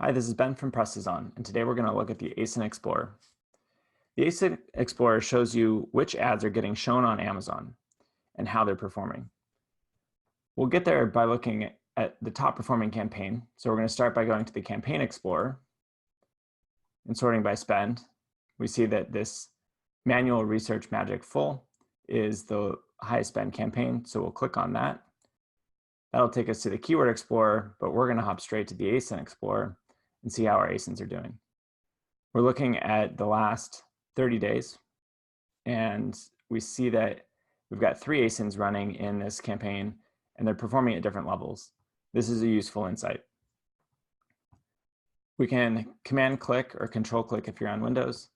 Hi, this is Ben from Prestozon, and today we're going to look at the ASIN Explorer. The ASIN Explorer shows you which ads are getting shown on Amazon and how they're performing. We'll get there by looking at the top performing campaign. So we're going to start by going to the Campaign Explorer and sorting by spend. We see that this Manual Research Magic Full is the highest spend campaign, so we'll click on that. That'll take us to the Keyword Explorer, but we're going to hop straight to the ASIN Explorer and see how our ASINs are doing. We're looking at the last 30 days, and we see that we've got 3 ASINs running in this campaign, and they're performing at different levels. This is a useful insight. We can command click or control click if you're on Windows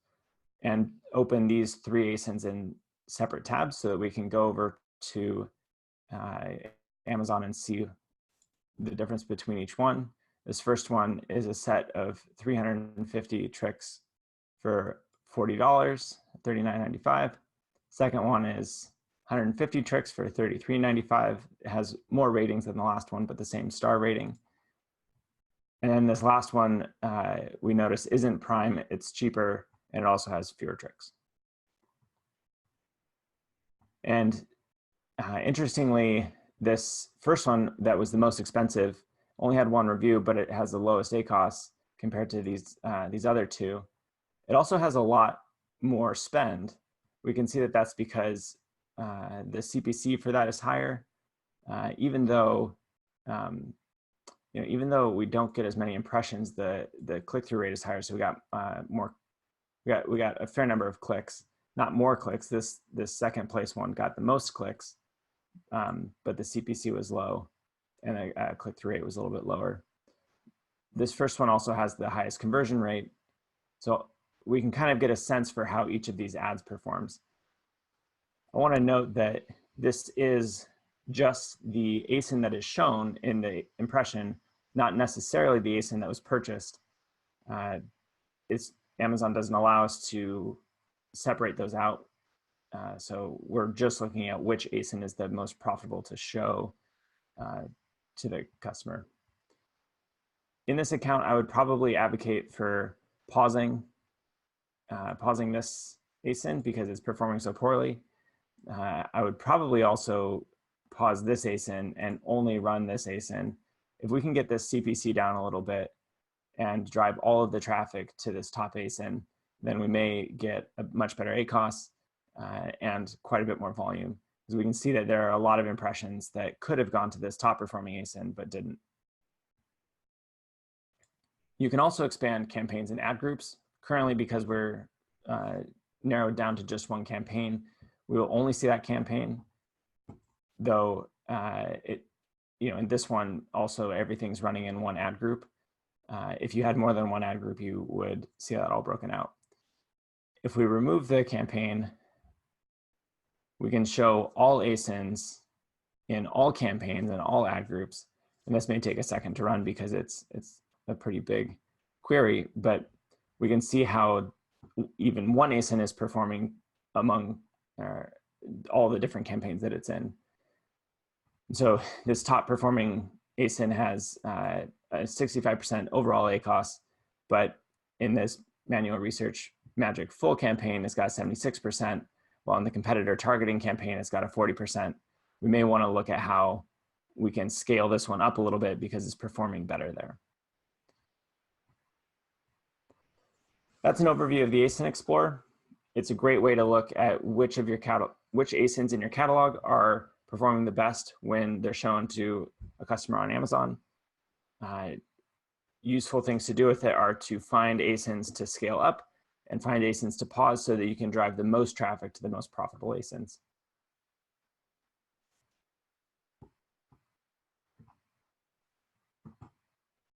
and open these 3 ASINs in separate tabs so that we can go over to Amazon and see the difference between each one. This first one is a set of 350 tricks for $40, $39.95. Second one is 150 tricks for $33.95. It has more ratings than the last one, but the same star rating. And then this last one, we notice isn't Prime, it's cheaper, and it also has fewer tricks. And interestingly, this first one that was the most expensive only had 1 review, but it has the lowest ACoS compared to these other 2. It also has a lot more spend. We can see that that's because the CPC for that is higher, even though even though we don't get as many impressions, the click-through rate is higher. So we got we got a fair number of clicks, not more clicks. This second place one got the most clicks, but the CPC was low, and the click-through rate was a little bit lower. This first one also has the highest conversion rate, so we can kind of get a sense for how each of these ads performs. I want to note that this is just the ASIN that is shown in the impression, not necessarily the ASIN that was purchased. Amazon doesn't allow us to separate those out, so we're just looking at which ASIN is the most profitable to show to the customer. In this account, I would probably advocate for pausing this ASIN because it's performing so poorly. I would probably also pause this ASIN and only run this ASIN. If we can get this CPC down a little bit and drive all of the traffic to this top ASIN, then we may get a much better ACoS and quite a bit more volume. Because we can see that there are a lot of impressions that could have gone to this top performing ASIN but didn't. You can also expand campaigns and ad groups. Currently, because we're narrowed down to just 1 campaign, we will only see that campaign, though in this one also everything's running in 1 ad group. If you had more than 1 ad group, you would see that all broken out. If we remove the campaign, we can show all ASINs in all campaigns and all ad groups. And this may take a second to run because it's a pretty big query, but we can see how even 1 ASIN is performing among all the different campaigns that it's in. So this top performing ASIN has a 65% overall ACoS, but in this Manual Research Magic Full campaign, it's got 76%, while in the competitor targeting campaign, it's got a 40%. We may want to look at how we can scale this one up a little bit because it's performing better there. That's an overview of the ASIN Explorer. It's a great way to look at which ASINs in your catalog are performing the best when they're shown to a customer on Amazon. Useful things to do with it are to find ASINs to scale up and find ASINs to pause so that you can drive the most traffic to the most profitable ASINs.